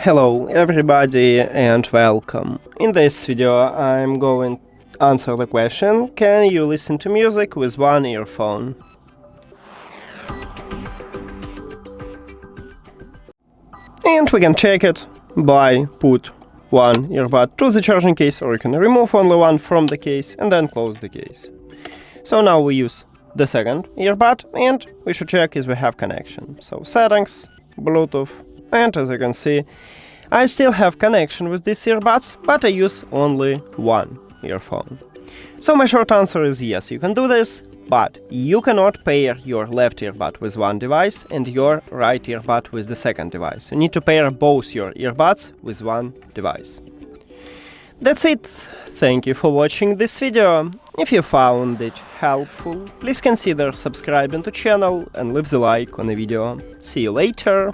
Hello everybody and welcome. In this video I'm going to answer the question: can you listen to music with one earphone? And we can check it by put one earbud to the charging case, or you can remove only one from the case and then close the case. So now we use the second earbud and we should check if we have connection. So settings, Bluetooth, and as you can see, I still have connection with these earbuds, but I use only one earphone. So my short answer is yes, you can do this, but you cannot pair your left earbud with one device and your right earbud with the second device. You need to pair both your earbuds with one device. That's it. Thank you for watching this video. If you found it helpful, please consider subscribing to channel and leave the like on the video. See you later.